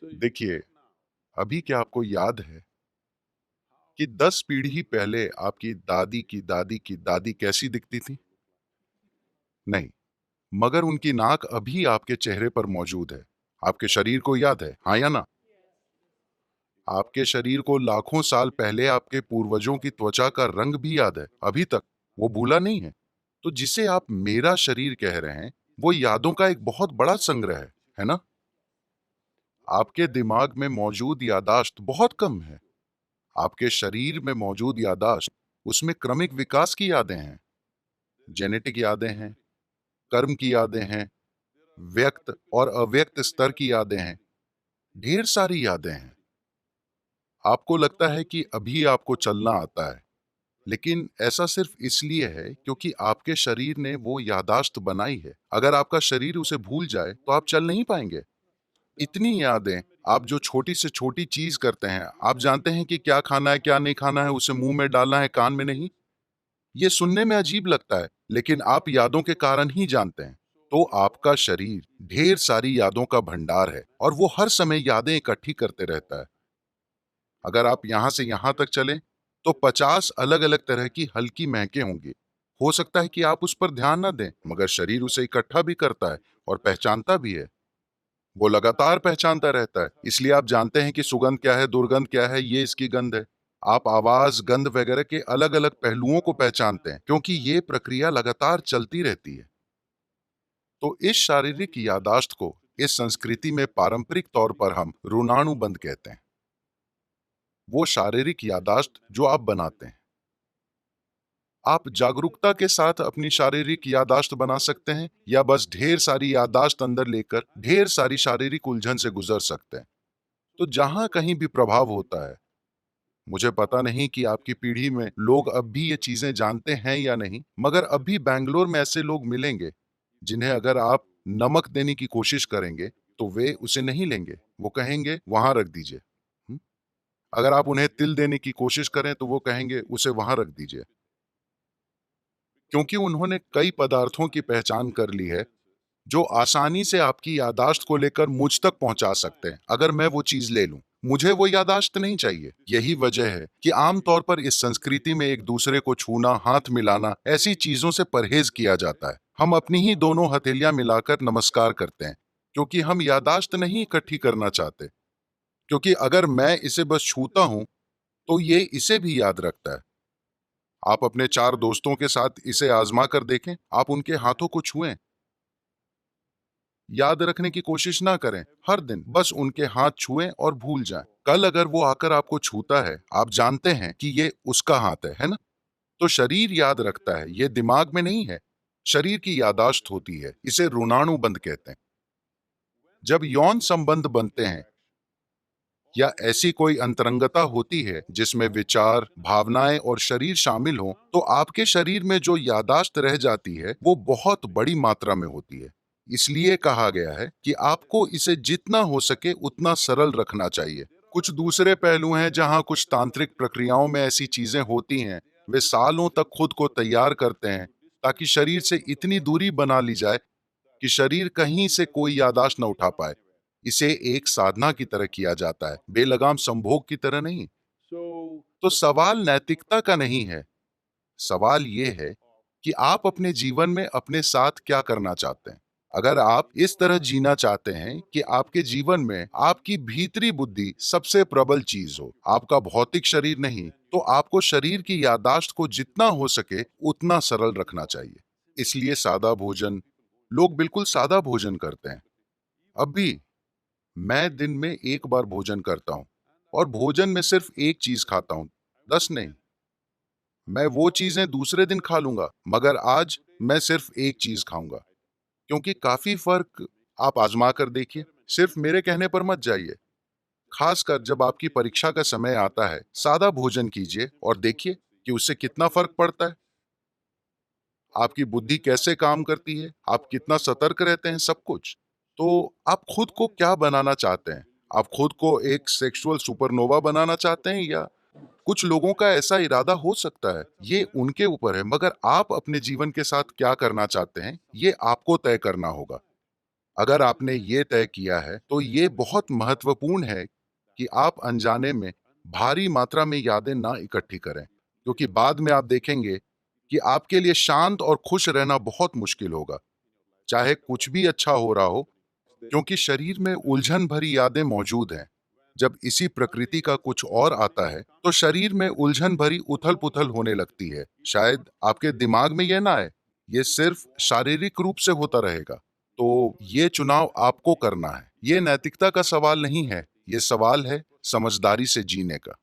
देखिए, अभी क्या आपको याद है कि 10 पीढ़ी पहले आपकी दादी की दादी की दादी कैसी दिखती थी? नहीं, मगर उनकी नाक अभी आपके चेहरे पर मौजूद है। आपके शरीर को याद है, हाँ या ना? आपके शरीर को लाखों साल पहले आपके पूर्वजों की त्वचा का रंग भी याद है, अभी तक, वो भूला नहीं है। तो जिसे आप मेरा शरीर कह रहे हैं, वो यादों का एक बहुत बड़ा संग्रह है ना? आपके दिमाग में मौजूद याददाश्त बहुत कम है। आपके शरीर में मौजूद याददाश्त, उसमें क्रमिक विकास की यादें हैं, जेनेटिक यादें हैं, कर्म की यादें हैं, व्यक्त और अव्यक्त स्तर की यादें हैं, ढेर सारी यादें हैं। आपको लगता है कि अभी आपको चलना आता है, लेकिन ऐसा सिर्फ इसलिए है क्योंकि आपके शरीर ने वो याददाश्त बनाई है। अगर आपका शरीर उसे भूल जाए, तो आप चल नहीं पाएंगे। इतनी यादें, आप जो छोटी से छोटी चीज करते हैं, आप जानते हैं कि क्या खाना है, क्या नहीं खाना है, उसे मुंह में डालना है, कान में नहीं। ये सुनने में अजीब लगता है, लेकिन आप यादों के कारण ही जानते हैं। तो आपका शरीर ढेर सारी यादों का भंडार है और वो हर समय यादें इकट्ठी करते रहता है। अगर आप यहां से यहां तक चलें, तो 50 अलग अलग तरह की हल्की महकें होंगी। हो सकता है कि आप उस पर ध्यान ना दें, मगर शरीर उसे इकट्ठा भी करता है और पहचानता भी है। वो लगातार पहचानता रहता है, इसलिए आप जानते हैं कि सुगंध क्या है, दुर्गंध क्या है, ये इसकी गंध है। आप आवाज, गंध वगैरह के अलग अलग पहलुओं को पहचानते हैं, क्योंकि ये प्रक्रिया लगातार चलती रहती है। तो इस शारीरिक यादाश्त को इस संस्कृति में पारंपरिक तौर पर हम ऋणानुबंध कहते हैं। वो शारीरिक यादाश्त जो आप बनाते हैं। आप जागरूकता के साथ अपनी शारीरिक यादाश्त बना सकते हैं, या बस ढेर सारी यादाश्त अंदर लेकर ढेर सारी शारीरिक उलझन से गुजर सकते हैं। तो जहां कहीं भी प्रभाव होता है, मुझे पता नहीं कि आपकी पीढ़ी में लोग अब भी ये चीजें जानते हैं या नहीं, मगर अब भी बैंगलोर में ऐसे लोग मिलेंगे जिन्हें अगर आप नमक देने की कोशिश करेंगे, तो वे उसे नहीं लेंगे। वो कहेंगे वहां रख दीजिए। अगर आप उन्हें तिल देने की कोशिश करें, तो वो कहेंगे उसे वहां रख दीजिए। क्योंकि उन्होंने कई पदार्थों की पहचान कर ली है जो आसानी से आपकी यादाश्त को लेकर मुझ तक पहुंचा सकते हैं। अगर मैं वो चीज ले लूं, मुझे वो यादाश्त नहीं चाहिए। यही वजह है कि आमतौर पर इस संस्कृति में एक दूसरे को छूना, हाथ मिलाना, ऐसी चीजों से परहेज किया जाता है। हम अपनी ही दोनों हथेलियां मिलाकर नमस्कार करते हैं, क्योंकि हम यादाश्त नहीं इकट्ठी करना चाहते। क्योंकि अगर मैं इसे बस छूता हूं, तो ये इसे भी याद रखता है। आप अपने 4 दोस्तों के साथ इसे आजमा कर देखें। आप उनके हाथों को छुएं, याद रखने की कोशिश ना करें। हर दिन बस उनके हाथ छुएं और भूल जाएं। कल अगर वो आकर आपको छूता है, आप जानते हैं कि ये उसका हाथ है ना? तो शरीर याद रखता है, ये दिमाग में नहीं है। शरीर की यादाश्त होती है, इसे ऋणानुबंध कहते हैं। जब यौन संबंध बनते हैं या ऐसी कोई अंतरंगता होती है जिसमें विचार, भावनाएं और शरीर शामिल हों, तो आपके शरीर में जो यादाश्त रह जाती है, वो बहुत बड़ी मात्रा में होती है। इसलिए कहा गया है कि आपको इसे जितना हो सके उतना सरल रखना चाहिए। कुछ दूसरे पहलू हैं जहां कुछ तांत्रिक प्रक्रियाओं में ऐसी चीजें होती हैं। वे सालों तक खुद को तैयार करते हैं ताकि शरीर से इतनी दूरी बना ली जाए कि शरीर कहीं से कोई याददाश्त न उठा पाए। इसे एक साधना की तरह किया जाता है, बेलगाम संभोग की तरह नहीं। तो सवाल नैतिकता का नहीं है। सवाल ये है कि आप अपने जीवन में अपने साथ क्या करना चाहते हैं। अगर आप इस तरह जीना चाहते हैं कि आपके जीवन में आपकी भीतरी बुद्धि सबसे प्रबल चीज हो, आपका भौतिक शरीर नहीं, तो आपको शरीर की याददाश्त को जितना हो सके उतना सरल रखना चाहिए। इसलिए सादा भोजन, लोग बिल्कुल सादा भोजन करते हैं। अब भी मैं दिन में एक बार भोजन करता हूँ, और भोजन में सिर्फ एक चीज खाता हूँ, 10 नहीं। मैं वो चीजें दूसरे दिन खा लूंगा, मगर आज मैं सिर्फ एक चीज खाऊंगा। क्योंकि काफी फर्क आप आजमा कर देखिए। सिर्फ मेरे कहने पर मत जाइए। खासकर जब आपकी परीक्षा का समय आता है, सादा भोजन कीजिए और देखिए कि उससे कितना फर्क पड़ता है। आपकी बुद्धि कैसे काम करती है, आप कितना सतर्क रहते हैं, सब कुछ। तो आप खुद को क्या बनाना चाहते हैं? आप खुद को एक सेक्सुअल सुपरनोवा बनाना चाहते हैं, या कुछ लोगों का ऐसा इरादा हो सकता है, ये उनके ऊपर है, मगर आप अपने जीवन के साथ क्या करना चाहते हैं, ये आपको तय करना होगा। अगर आपने ये तय किया है, तो ये बहुत महत्वपूर्ण है कि आप अनजाने में भारी मात्रा में यादें ना इकट्ठी करें, क्योंकि बाद में आप देखेंगे कि आपके लिए शांत और खुश रहना बहुत मुश्किल होगा, चाहे कुछ भी अच्छा हो रहा हो, क्योंकि शरीर में उलझन भरी यादें मौजूद हैं। जब इसी प्रकृति का कुछ और आता है, तो शरीर में उलझन भरी उथल-पुथल होने लगती है। शायद आपके दिमाग में ये ना आए, ये सिर्फ शारीरिक रूप से होता रहेगा। तो ये चुनाव आपको करना है। ये नैतिकता का सवाल नहीं है, ये सवाल है समझदारी से जीने का।